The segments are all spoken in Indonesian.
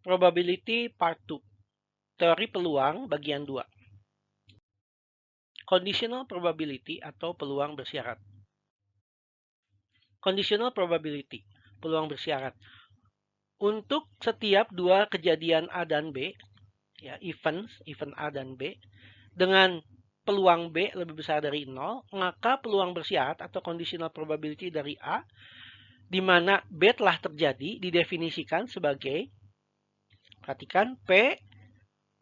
Probability Part 2. Teori peluang bagian 2. Conditional probability atau peluang bersyarat. Conditional probability, peluang bersyarat. Untuk setiap dua kejadian A dan B, ya, event A dan B, dengan peluang B lebih besar dari 0, maka peluang bersyarat atau conditional probability dari A, di mana B telah terjadi, didefinisikan sebagai, perhatikan, P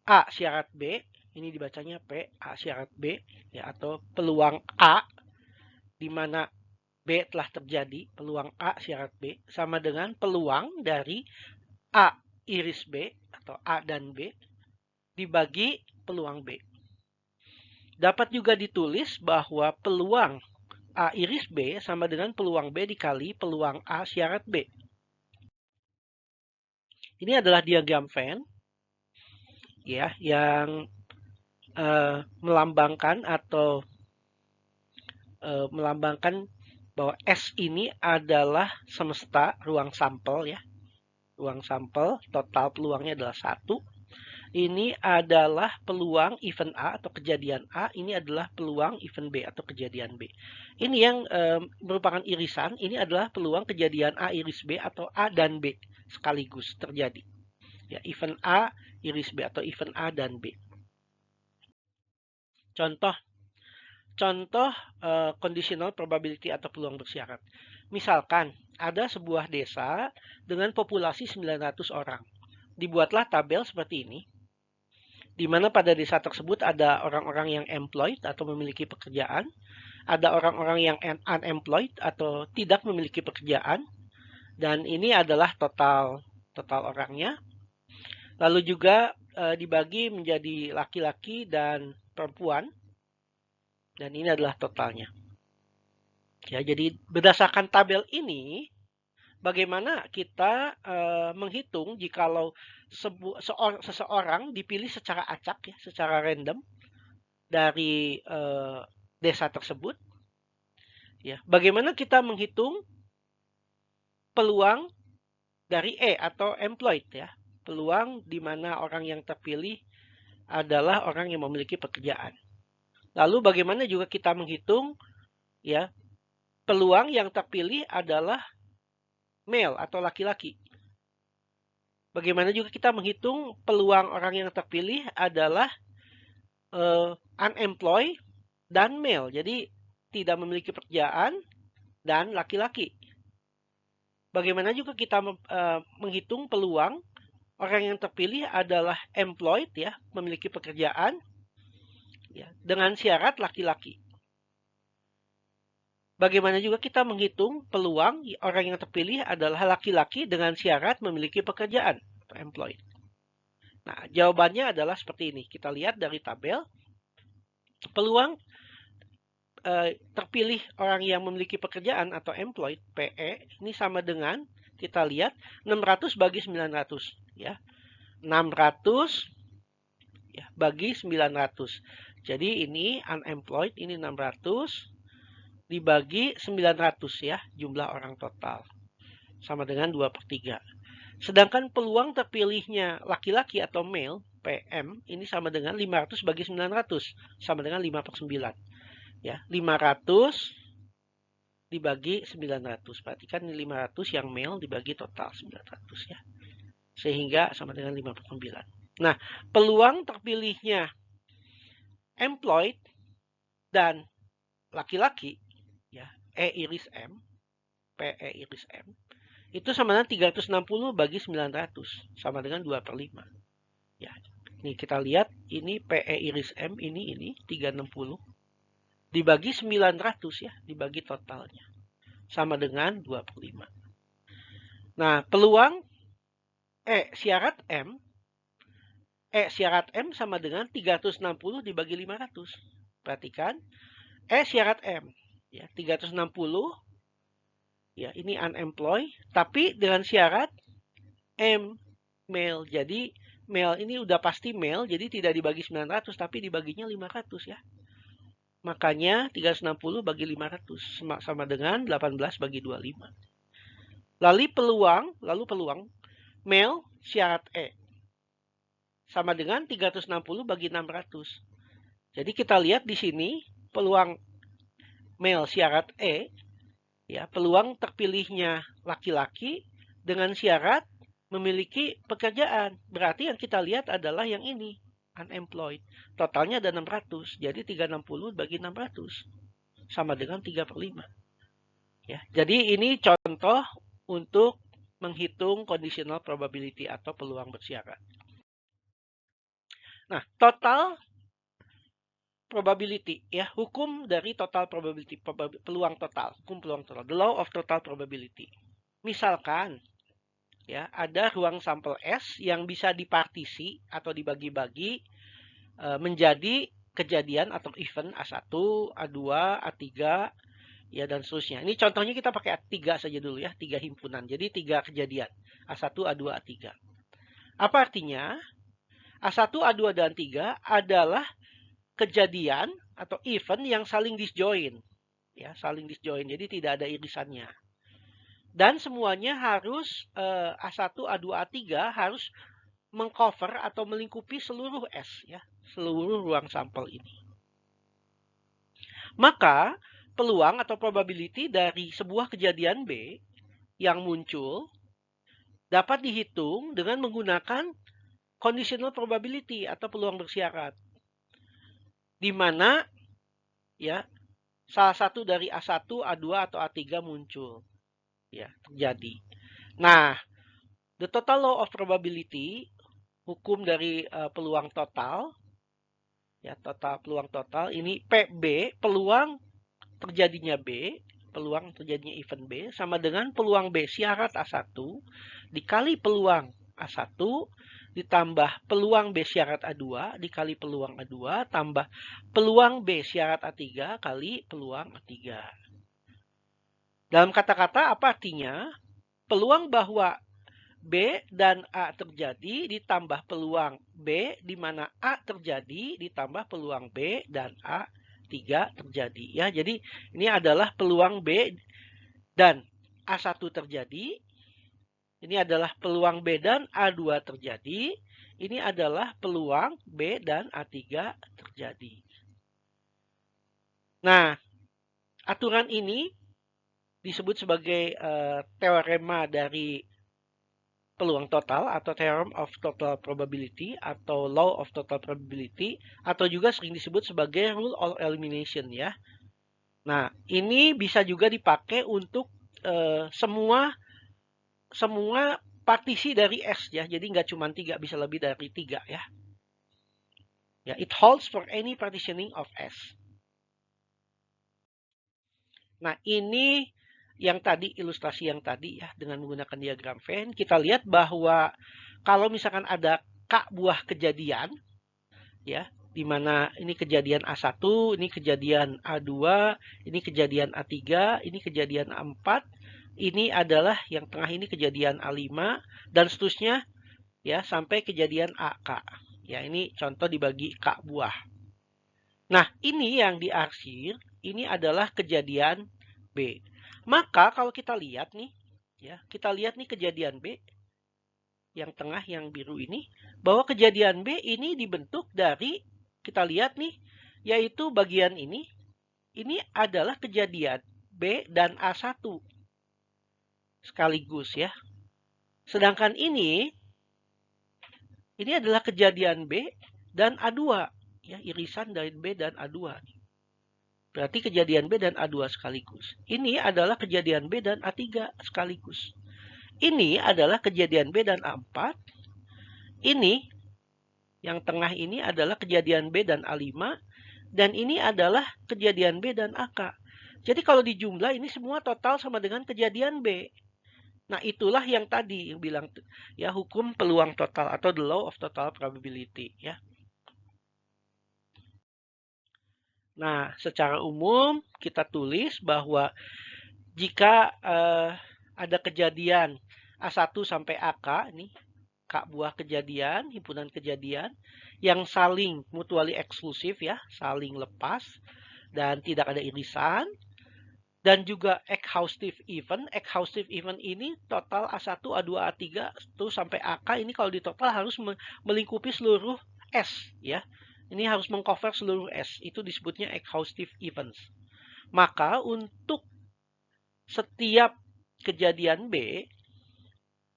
A syarat B, ini dibacanya P A syarat B, ya, atau peluang A, di mana B telah terjadi, peluang A syarat B, sama dengan peluang dari A iris B, atau A dan B, dibagi peluang B. Dapat juga ditulis bahwa peluang A iris B sama dengan peluang B dikali peluang A syarat B. Ini adalah diagram Venn, ya, yang melambangkan atau melambangkan bahwa S ini adalah semesta ruang sampel, ya. Ruang sampel, total peluangnya adalah 1. Ini adalah peluang event A atau kejadian A. Ini adalah peluang event B atau kejadian B. Ini yang merupakan irisan. Ini adalah peluang kejadian A iris B atau A dan B sekaligus terjadi. Ya, event A iris B atau event A dan B. Contoh conditional probability atau peluang bersyarat. Misalkan ada sebuah desa dengan populasi 900 orang. Dibuatlah tabel seperti ini, di mana pada desa tersebut ada orang-orang yang employed atau memiliki pekerjaan, ada orang-orang yang unemployed atau tidak memiliki pekerjaan, dan ini adalah total orangnya. Lalu juga dibagi menjadi laki-laki dan perempuan, dan ini adalah totalnya. Ya, jadi berdasarkan tabel ini, bagaimana kita menghitung jikalau seseorang dipilih secara acak, ya, secara random dari desa tersebut. Ya, bagaimana kita menghitung peluang dari E atau employed, ya, peluang di mana orang yang terpilih adalah orang yang memiliki pekerjaan. Lalu bagaimana juga kita menghitung, ya, peluang yang terpilih adalah male atau laki-laki. Bagaimana juga kita menghitung peluang orang yang terpilih adalah unemployed dan male. Jadi tidak memiliki pekerjaan dan laki-laki. Bagaimana juga kita menghitung peluang orang yang terpilih adalah employed, ya, memiliki pekerjaan, ya, dengan syarat laki-laki. Bagaimana juga kita menghitung peluang orang yang terpilih adalah laki-laki dengan syarat memiliki pekerjaan, atau employed. Nah, jawabannya adalah seperti ini. Kita lihat dari tabel. Peluang terpilih orang yang memiliki pekerjaan atau employed, PE, ini sama dengan, kita lihat, 600 bagi 900. Ya. 600 ya, bagi 900. Jadi ini unemployed, ini 600 dibagi 900, ya, jumlah orang total. Sama dengan 2/3. Sedangkan peluang terpilihnya laki-laki atau male, PM, ini sama dengan 500 bagi 900. Sama dengan 5/9. Ya, 500 dibagi 900. Perhatikan ini 500 yang male dibagi total 900, ya. Sehingga sama dengan 5/9. Nah, peluang terpilihnya employed dan laki-laki, ya, E iris M, PE iris M, itu sama dengan 360 bagi 900, sama dengan 2/5. Ya, ini kita lihat, ini PE iris M, ini 360 dibagi 900, ya, dibagi totalnya, sama dengan 2/5. Nah, peluang E syarat M sama dengan 360 dibagi 500. Perhatikan, E syarat M, ya, 360, ya, ini unemployed, tapi dengan syarat M male. Jadi male ini udah pasti male, jadi tidak dibagi 900, tapi dibaginya 500, ya. Makanya 360 bagi 500 sama dengan 18 bagi 25. Lalu peluang mel syarat E. Sama dengan 360 bagi 600. Jadi kita lihat di sini peluang mel syarat E, ya, peluang terpilihnya laki-laki dengan syarat memiliki pekerjaan. Berarti yang kita lihat adalah yang ini, unemployed. Totalnya ada 600. Jadi 360 bagi 600 sama dengan 3/5. Ya, jadi ini contoh untuk menghitung conditional probability atau peluang bersyarat. Nah, total probability, ya, hukum dari total probability, peluang total, hukum peluang total, the law of total probability. Misalkan, ya, ada ruang sampel S yang bisa dipartisi atau dibagi-bagi menjadi kejadian atau event A1, A2, A3, ya, dan seterusnya. Ini contohnya kita pakai A3 saja dulu, ya, 3 himpunan. Jadi 3 kejadian, A1, A2, A3. Apa artinya? A1, A2, dan 3 adalah kejadian atau event yang saling disjoin, ya, saling disjoin. Jadi tidak ada irisannya. Dan semuanya harus A1, A2, A3 harus mengcover atau melingkupi seluruh S, ya, seluruh ruang sampel ini. Maka peluang atau probability dari sebuah kejadian B yang muncul dapat dihitung dengan menggunakan conditional probability atau peluang bersyarat, di mana, ya, salah satu dari A1, A2, atau A3 muncul, ya, terjadi. Nah, the total law of probability, hukum dari peluang total, ya, total peluang total, ini PB, peluang terjadinya B, peluang terjadinya event B, sama dengan peluang B syarat A1 dikali peluang A1 ditambah peluang B syarat A2 dikali peluang A2 tambah peluang B syarat A3 kali peluang A3. Dalam kata-kata apa artinya? Peluang bahwa B dan A terjadi ditambah peluang B di mana A terjadi ditambah peluang B dan A3 terjadi, ya. Jadi ini adalah peluang B dan A1 terjadi. Ini adalah peluang B dan A2 terjadi. Ini adalah peluang B dan A3 terjadi. Nah, aturan ini disebut sebagai teorema dari peluang total atau theorem of total probability atau law of total probability atau juga sering disebut sebagai rule of elimination, ya. Nah, ini bisa juga dipakai untuk semua partisi dari S, ya. Jadi nggak cuma 3, bisa lebih dari 3, ya. Ya, it holds for any partitioning of S. Nah, ini yang tadi, ilustrasi yang tadi, ya, dengan menggunakan diagram Venn, kita lihat bahwa kalau misalkan ada K buah kejadian, ya, di mana ini kejadian A1, ini kejadian A2, ini kejadian A3, ini kejadian A4, ini adalah yang tengah ini kejadian A5, dan seterusnya, ya, sampai kejadian AK. Ya, ini contoh dibagi K buah. Nah, ini yang diarsir, ini adalah kejadian B. Maka kalau kita lihat nih, ya, kita lihat nih kejadian B, yang tengah yang biru ini, bahwa kejadian B ini dibentuk dari, kita lihat nih, yaitu bagian ini adalah kejadian B dan A1 sekaligus, ya. Sedangkan ini adalah kejadian B dan A2, ya, irisan dari B dan A2. Berarti kejadian B dan A2 sekaligus. Ini adalah kejadian B dan A3 sekaligus. Ini adalah kejadian B dan A4. Ini yang tengah ini adalah kejadian B dan A5. Dan ini adalah kejadian B dan AK. Jadi kalau dijumlah ini semua total sama dengan kejadian B. Nah, itulah yang tadi yang bilang, ya, hukum peluang total atau the law of total probability, ya. Nah, secara umum kita tulis bahwa jika ada kejadian A1 sampai AK, ini K buah kejadian, himpunan kejadian yang saling mutually eksklusif, ya, saling lepas dan tidak ada irisan, dan juga exhaustive event. Exhaustive event ini total A1, A2, A3 itu sampai AK ini kalau di total harus melingkupi seluruh S ya. Ini harus mengcover seluruh S. Itu disebutnya exhaustive events. Maka untuk setiap kejadian B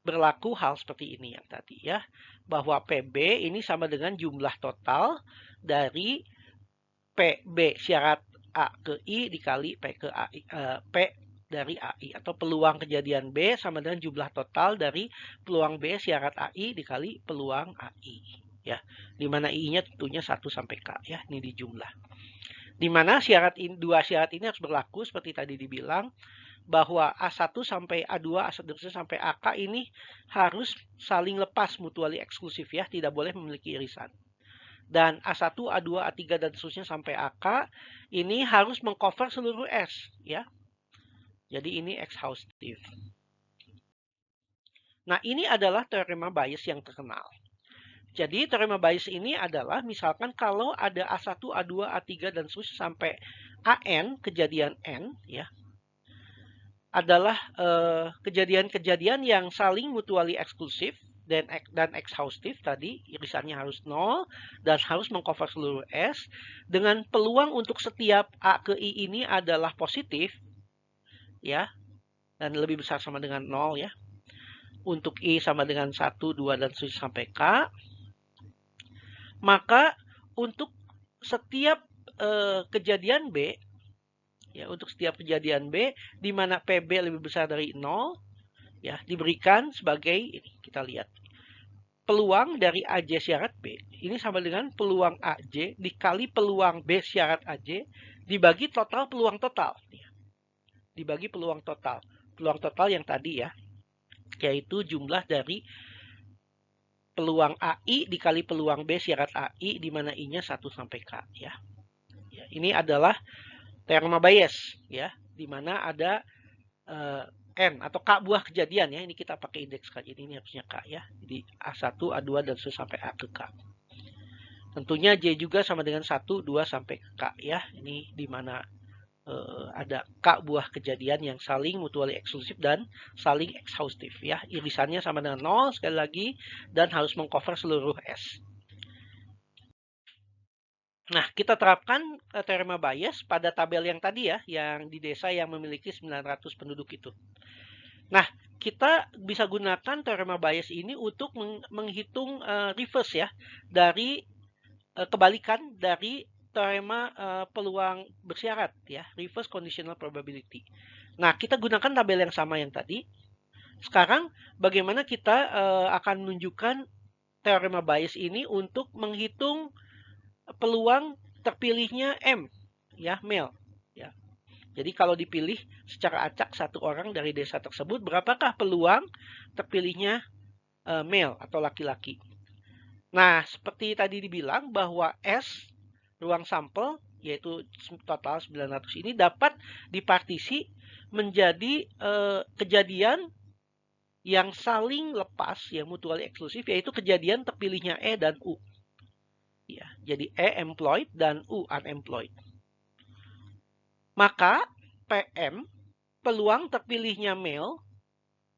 berlaku hal seperti ini yang tadi ya. Bahwa PB ini sama dengan jumlah total dari PB syarat A ke I dikali P ke AI, P dari AI, atau peluang kejadian B sama dengan jumlah total dari peluang B syarat AI dikali peluang AI ya. Di mana I-nya tentunya 1 sampai K ya, ini di jumlah. Di mana dua syarat ini harus berlaku seperti tadi dibilang bahwa A1 sampai A2, A1 sampai AK ini harus saling lepas, mutually eksklusif ya, tidak boleh memiliki irisan. Dan A1, A2, A3 dan seterusnya sampai AK ini harus mengcover seluruh S ya. Jadi ini exhaustive. Nah, ini adalah teorema Bayes yang terkenal. Jadi teorema Bayes ini adalah misalkan kalau ada A1, A2, A3 dan seterusnya sampai AN, kejadian N ya, adalah kejadian-kejadian yang saling mutually eksklusif dan exhaustive tadi, irisannya harus 0 dan harus mengcover seluruh S dengan peluang untuk setiap A ke I ini adalah positif ya, dan lebih besar sama dengan 0 ya. Untuk I sama dengan 1, 2 dan sampai K. Maka untuk setiap kejadian B ya, untuk setiap kejadian B di mana PB lebih besar dari 0 ya, diberikan sebagai ini, kita lihat. Peluang dari AJ syarat B ini sama dengan peluang AJ dikali peluang B syarat AJ dibagi total peluang total. Dibagi peluang total. Peluang total yang tadi ya, yaitu jumlah dari peluang AI dikali peluang B syarat AI di mana I-nya 1 sampai K ya. Ya, ini adalah teorema Bayes ya, di mana ada N atau K buah kejadian ya. Ini kita pakai indeks K. Jadi ini harusnya K ya. Jadi A1, A2 dan sampai A ke K. Tentunya J juga sama dengan 1, 2 sampai K ya. Ini di mana ada K buah kejadian yang saling mutually eksklusif dan saling exhaustive ya. Irisannya sama dengan 0 sekali lagi dan harus mengcover seluruh S. Nah, kita terapkan teorema Bayes pada tabel yang tadi ya, yang di desa yang memiliki 900 penduduk itu. Nah, kita bisa gunakan teorema Bayes ini untuk menghitung reverse ya, dari kebalikan dari teorema peluang bersyarat ya, reverse conditional probability. Nah, kita gunakan tabel yang sama yang tadi. Sekarang bagaimana kita akan menunjukkan teorema Bayes ini untuk menghitung peluang terpilihnya M ya, male ya. Jadi kalau dipilih secara acak satu orang dari desa tersebut, berapakah peluang terpilihnya male atau laki-laki? Nah, seperti tadi dibilang bahwa S ruang sampel yaitu total 900 ini dapat dipartisi menjadi kejadian yang saling lepas yang mutually eksklusif, yaitu kejadian terpilihnya E dan U. Ya, jadi E employed dan U unemployed. Maka PM peluang terpilihnya male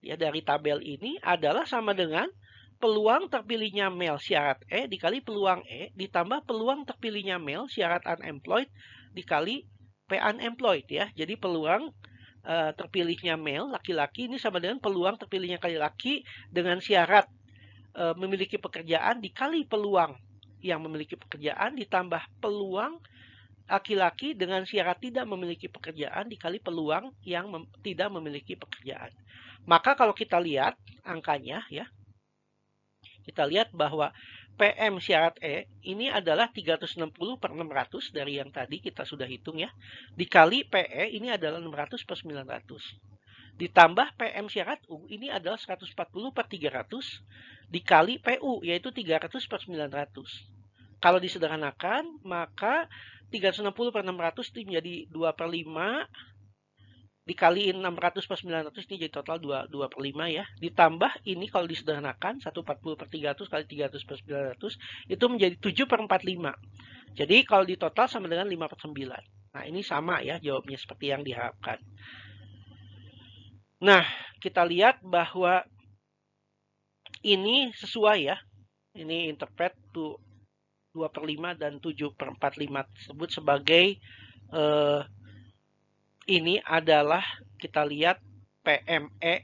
ya dari tabel ini adalah sama dengan peluang terpilihnya male syarat E dikali peluang E ditambah peluang terpilihnya male syarat unemployed dikali P unemployed ya. Jadi peluang terpilihnya male laki-laki ini sama dengan peluang terpilihnya laki-laki dengan syarat memiliki pekerjaan dikali peluang yang memiliki pekerjaan ditambah peluang laki-laki dengan syarat tidak memiliki pekerjaan dikali peluang yang tidak memiliki pekerjaan. Maka kalau kita lihat angkanya ya, kita lihat bahwa PM syarat E ini adalah 360 per 600 dari yang tadi kita sudah hitung ya, dikali PE ini adalah 600 per 900. Ditambah PM syarat U ini adalah 140 per 300 dikali PU yaitu 300 per 900. Kalau disederhanakan maka 360 per 600 itu menjadi 2 per 5 dikaliin 600 per 900 ini jadi total 2 per 5 ya. Ditambah ini kalau disederhanakan 140 per 300 kali 300 per 900 itu menjadi 7 per 45. Jadi kalau di total sama dengan 5 per 9. Nah, ini sama ya jawabnya seperti yang diharapkan. Nah, kita lihat bahwa ini sesuai ya. Ini interpret 2/5 dan 7/45 tersebut sebagai ini adalah kita lihat PME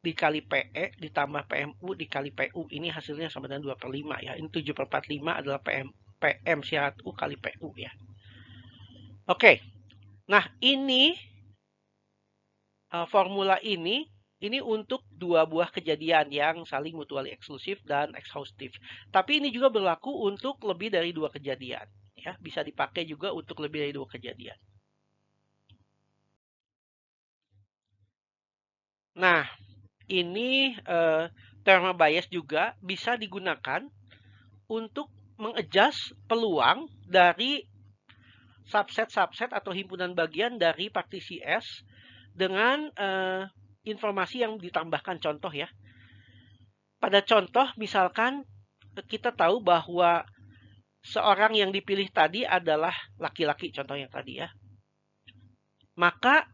dikali PE ditambah PMU dikali PU. Ini hasilnya sama dengan 2/5 ya. Ini 7/45 adalah PM syarat U kali PU ya. Oke. Nah, ini formula ini untuk dua buah kejadian yang saling mutually eksklusif dan exhaustive. Tapi ini juga berlaku untuk lebih dari dua kejadian. Ya, bisa dipakai juga untuk lebih dari dua kejadian. Nah, ini terma bias juga bisa digunakan untuk mengadjust peluang dari subset-subset atau himpunan bagian dari partisi S dengan informasi yang ditambahkan contoh ya. Pada contoh misalkan kita tahu bahwa seorang yang dipilih tadi adalah laki-laki contoh yang tadi ya. Maka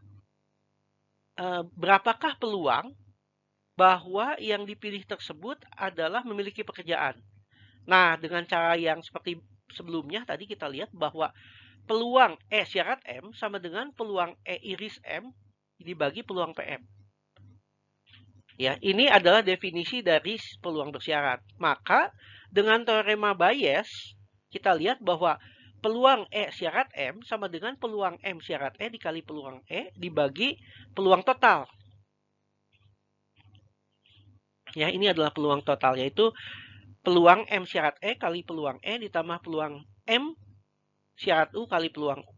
berapakah peluang bahwa yang dipilih tersebut adalah memiliki pekerjaan? Nah, dengan cara yang seperti sebelumnya tadi kita lihat bahwa peluang E syarat M sama dengan peluang E iris M dibagi peluang PM. Ya, ini adalah definisi dari peluang bersyarat. Maka dengan teorema Bayes kita lihat bahwa peluang E syarat M sama dengan peluang M syarat E dikali peluang E dibagi peluang total. Ya, ini adalah peluang total yaitu peluang M syarat E kali peluang E ditambah peluang M syarat U kali peluang U.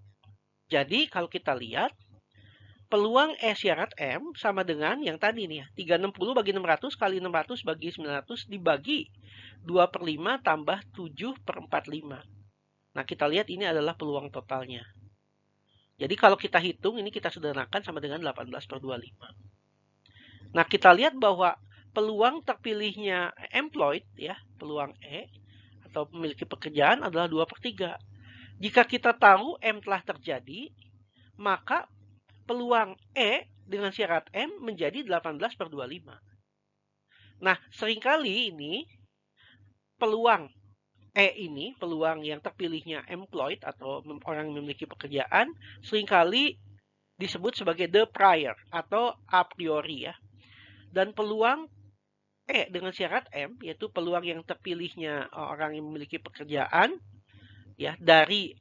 Jadi kalau kita lihat peluang E syarat M sama dengan yang tadi nih ya. 360 bagi 600 kali 600 bagi 900 dibagi 2/5 tambah 7/45. Nah, kita lihat ini adalah peluang totalnya. Jadi kalau kita hitung ini kita sederhanakan sama dengan 18/25. Nah, kita lihat bahwa peluang terpilihnya employed ya, peluang E atau memiliki pekerjaan adalah 2/3. Jika kita tahu M telah terjadi, maka peluang E dengan syarat M menjadi 18/25. Nah, seringkali ini peluang E ini, peluang yang terpilihnya employed atau orang yang memiliki pekerjaan, seringkali disebut sebagai the prior atau a priori ya. Dan peluang E dengan syarat M, yaitu peluang yang terpilihnya orang yang memiliki pekerjaan, ya dari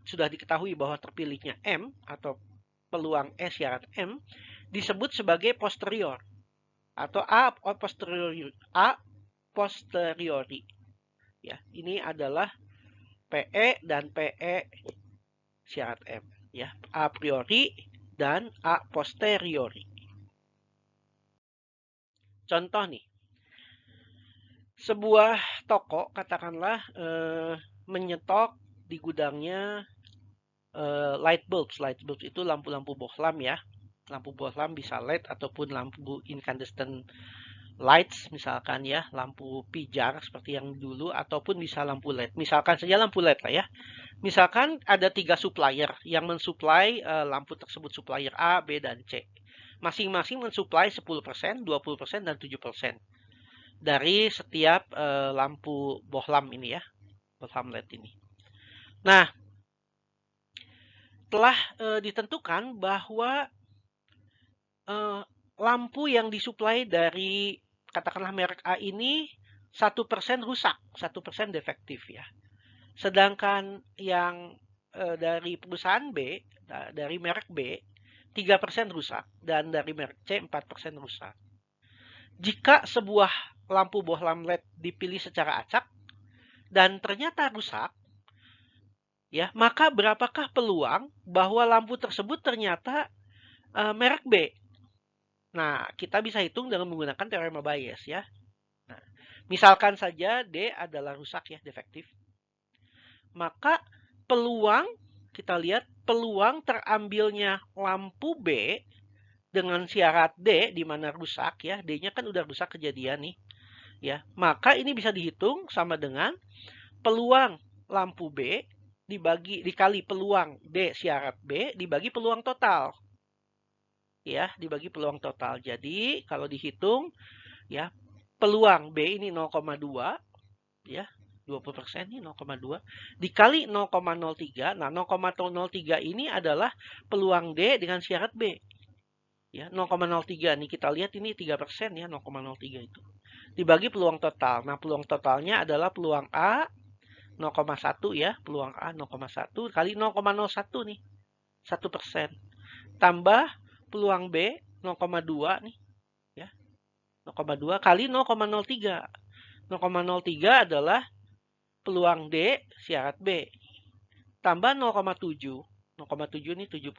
sudah diketahui bahwa terpilihnya M atau peluang E syarat M disebut sebagai posterior atau a posteriori. Ya, ini adalah PE dan PE syarat M, ya, a priori dan a posteriori. Contoh nih, sebuah toko katakanlah menyetok di gudangnya light bulbs. Light bulbs itu lampu-lampu bohlam ya. Lampu bohlam bisa LED ataupun lampu incandescent lights misalkan ya, lampu pijar seperti yang dulu ataupun bisa lampu LED. Misalkan saja lampu LED lah ya. Misalkan ada 3 supplier yang mensuplai lampu tersebut, supplier A, B, dan C. Masing-masing mensuplai 10%, 20%, dan 7% dari setiap lampu bohlam ini ya, bohlam LED ini. Nah, telah ditentukan bahwa lampu yang disuplai dari katakanlah merek A ini 1% rusak, 1% defektif ya. Sedangkan yang dari perusahaan B, dari merek B, 3% rusak dan dari merek C 4% rusak. Jika sebuah lampu bohlam LED dipilih secara acak dan ternyata rusak, ya, maka berapakah peluang bahwa lampu tersebut ternyata merek B? Nah, kita bisa hitung dengan menggunakan teorema Bayes ya. Nah, misalkan saja D adalah rusak ya, defektif. Maka peluang, kita lihat peluang terambilnya lampu B dengan syarat D di mana rusak ya, D-nya kan udah rusak kejadian nih. Ya, maka ini bisa dihitung sama dengan peluang lampu B dikali peluang D syarat B dibagi peluang total. Ya, dibagi peluang total. Jadi, kalau dihitung ya, peluang B ini 0,2 ya. 20% ini 0,2 dikali 0,03. Nah, 0,03 ini adalah peluang D dengan syarat B. Ya, 0,03 nih kita lihat ini 3% ya, 0,03 itu. Dibagi peluang total. Nah, peluang totalnya adalah peluang A 0,1 ya, peluang A 0,1 kali 0,01 nih. 1%. Tambah peluang B 0,2 nih ya. 0,2 kali 0,03. 0,03 adalah peluang D syarat B. Tambah 0,7. 0,7 ini 70%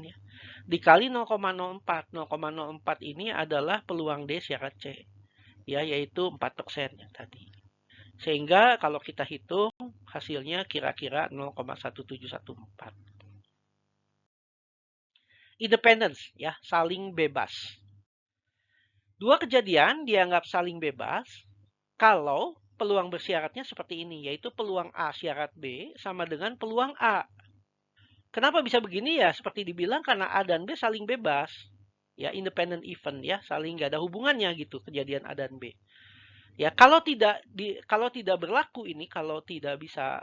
ya. Dikali 0,04. 0,04 ini adalah peluang D syarat C. Ya, yaitu 4% yang tadi. Sehingga kalau kita hitung hasilnya kira-kira 0,1714. Independence ya, saling bebas. Dua kejadian dianggap saling bebas kalau peluang bersyaratnya seperti ini, yaitu peluang A syarat B sama dengan peluang A. Kenapa bisa begini ya? Seperti dibilang karena A dan B saling bebas. Ya, independent event ya, saling nggak ada hubungannya gitu kejadian A dan B. Ya, kalau tidak berlaku ini, kalau tidak bisa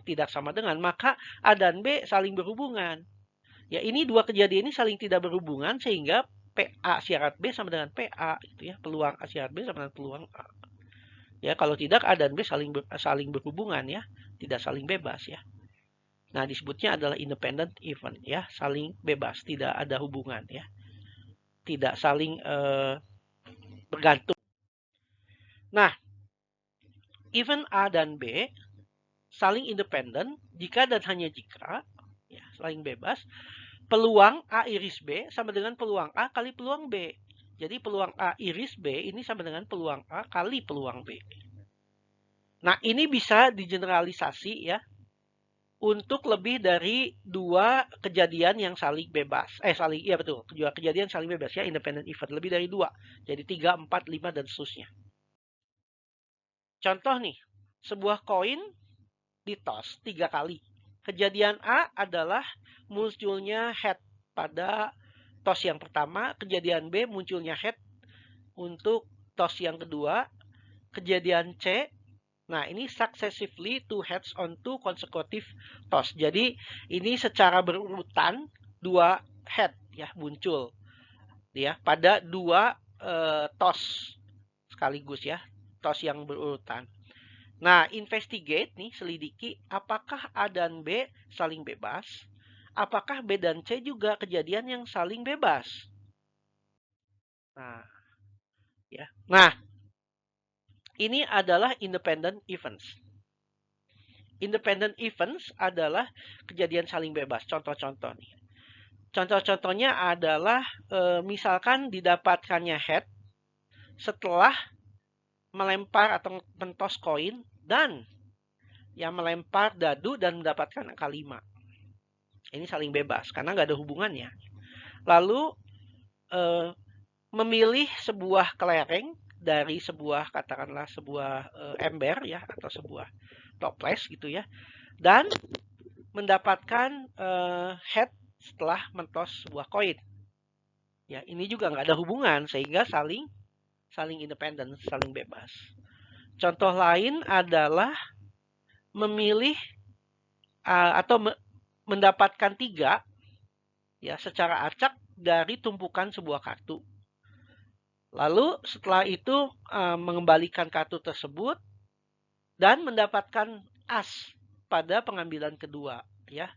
tidak sama dengan, maka A dan B saling berhubungan. Ya, ini dua kejadian ini saling tidak berhubungan sehingga PA syarat B sama dengan PA gitu ya. Peluang A syarat B sama dengan peluang A. Ya, kalau tidak A dan B saling berhubungan ya, tidak saling bebas ya. Nah, disebutnya adalah independent event ya, saling bebas, tidak ada hubungan ya. Tidak saling bergantung. Nah, event A dan B saling independen jika dan hanya jika ya, saling bebas, peluang A iris B sama dengan peluang A kali peluang B. Jadi peluang A iris B ini sama dengan peluang A kali peluang B. Nah, ini bisa digeneralisasi ya untuk lebih dari dua kejadian yang saling bebas. Iya betul, dua kejadian saling bebas ya, independent event. Lebih dari dua. Jadi 3, 4, 5, dan seterusnya. Contoh nih, sebuah koin ditos 3 kali. Kejadian A adalah munculnya head pada tos yang pertama. Kejadian B munculnya head untuk tos yang kedua. Kejadian C, nah ini successively two heads on two consecutive toss. Jadi ini secara berurutan dua head ya muncul ya pada dua toss sekaligus ya, toss yang berurutan. Nah, investigate nih, selidiki apakah A dan B saling bebas? Apakah B dan C juga kejadian yang saling bebas? Nah, ya. Nah, ini adalah independent events. Independent events adalah kejadian saling bebas. Contoh-contoh nih. Contoh-contohnya adalah misalkan didapatkannya head setelah melempar atau mentos koin dan yang melempar dadu dan mendapatkan angka 5. Ini saling bebas karena nggak ada hubungannya. Lalu memilih sebuah kelereng dari sebuah katakanlah sebuah ember ya atau sebuah toples gitu ya, dan mendapatkan head setelah mentos sebuah koin. Ya, ini juga nggak ada hubungan sehingga saling independen, saling bebas. Contoh lain adalah memilih atau mendapatkan 3 ya secara acak dari tumpukan sebuah kartu. Lalu setelah itu mengembalikan kartu tersebut dan mendapatkan as pada pengambilan kedua ya.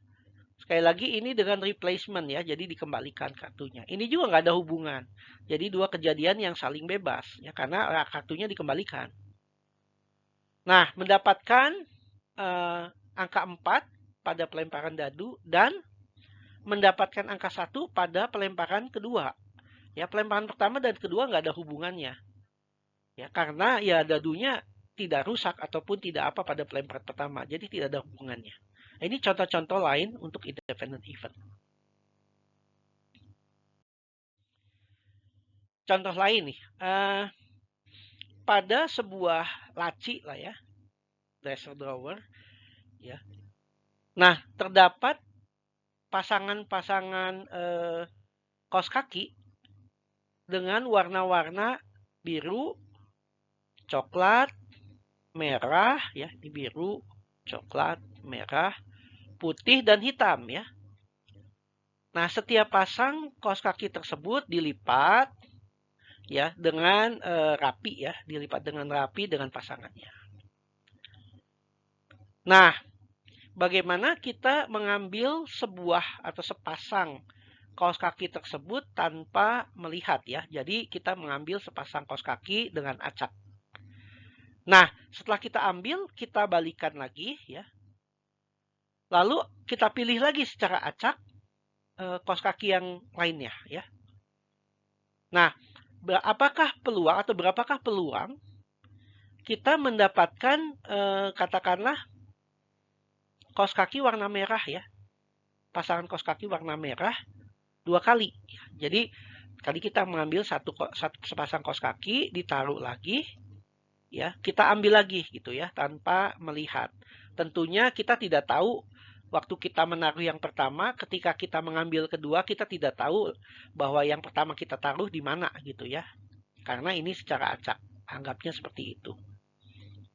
Sekali lagi ini dengan replacement ya, jadi dikembalikan kartunya. Ini juga nggak ada hubungan. Jadi dua kejadian yang saling bebas ya karena kartunya dikembalikan. Nah, mendapatkan angka 4 pada pelemparan dadu dan mendapatkan angka 1 pada pelemparan kedua. Ya, pelemparan pertama dan kedua nggak ada hubungannya. Ya, karena ya dadunya tidak rusak ataupun tidak apa pada pelemparan pertama. Jadi tidak ada hubungannya. Ini contoh-contoh lain untuk independent event. Contoh lain nih. Pada sebuah laci lah ya, dresser drawer ya. Nah, terdapat pasangan-pasangan kaos kaki dengan warna-warna biru, coklat, merah, ya, ini biru, coklat, merah, putih, dan hitam, ya. Nah, setiap pasang kaos kaki tersebut dilipat, ya, dengan rapi, ya, dilipat dengan rapi dengan pasangannya. Nah, bagaimana kita mengambil sebuah atau sepasang kaos kaki tersebut tanpa melihat, ya. Jadi kita mengambil sepasang kaos kaki dengan acak. Nah, setelah kita ambil, kita balikan lagi, ya. Lalu kita pilih lagi secara acak kaos kaki yang lainnya, ya. Nah, apakah peluang atau berapakah peluang kita mendapatkan katakanlah kaos kaki warna merah, ya. Pasangan kaos kaki warna merah 2 kali. Jadi tadi kita mengambil satu sepasang kaos kaki, ditaruh lagi, ya, kita ambil lagi gitu, ya, tanpa melihat. Tentunya kita tidak tahu waktu kita menaruh yang pertama, ketika kita mengambil kedua, kita tidak tahu bahwa yang pertama kita taruh di mana gitu, ya. Karena ini secara acak, anggapnya seperti itu.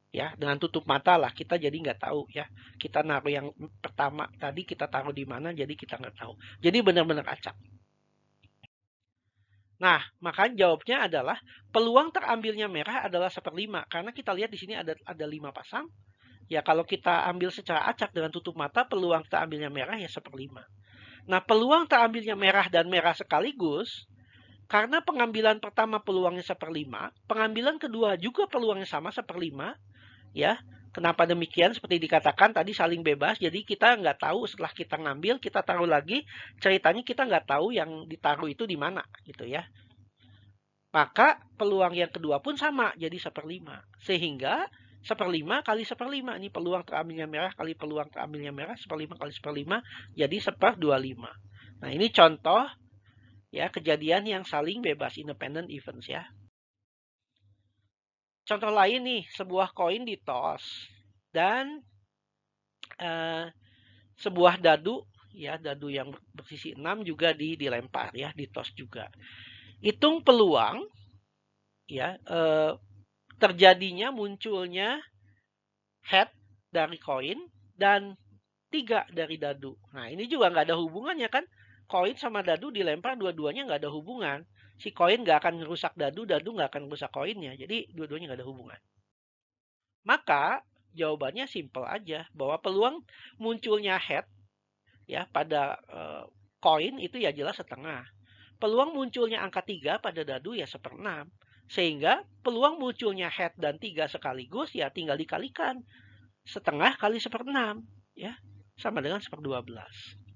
Ya, dengan tutup mata lah, kita jadi nggak tahu, ya. Kita naruh yang pertama tadi, kita taruh di mana, jadi kita nggak tahu. Jadi benar-benar acak. Nah, maka jawabnya adalah peluang terambilnya merah adalah 1/5. Karena kita lihat di sini ada 5 pasang. Ya, kalau kita ambil secara acak dengan tutup mata, peluang terambilnya merah ya 1/5. Nah, peluang terambilnya merah dan merah sekaligus, karena pengambilan pertama peluangnya 1/5, pengambilan kedua juga peluangnya sama 1/5, ya. Kenapa demikian? Seperti dikatakan tadi saling bebas, jadi kita nggak tahu setelah kita ngambil, kita taruh lagi, ceritanya kita nggak tahu yang ditaruh itu di mana, gitu ya. Maka peluang yang kedua pun sama, jadi 1/5. Sehingga 1/5 kali 1/5. Ini peluang terambilnya merah kali peluang terambilnya merah, 1/5 kali 1/5, jadi 1/25. Nah, ini contoh, ya, kejadian yang saling bebas, independent events, ya. Contoh lain nih, sebuah koin ditos dan sebuah dadu, ya, dadu yang bersisi 6 juga dilempar, ya, ditos juga. Hitung peluang, ya, terjadinya munculnya head dari koin dan 3 dari dadu. Nah, ini juga nggak ada hubungannya kan? Koin sama dadu dilempar dua-duanya nggak ada hubungan. Si koin nggak akan merusak dadu, dadu nggak akan merusak koinnya. Jadi dua-duanya nggak ada hubungan. Maka jawabannya simple aja, bahwa peluang munculnya head, ya, pada koin itu ya jelas setengah. Peluang munculnya angka 3 pada dadu ya 1/6. Sehingga peluang munculnya head dan 3 sekaligus ya tinggal dikalikan. Setengah kali 1/6, ya, sama dengan 1/12.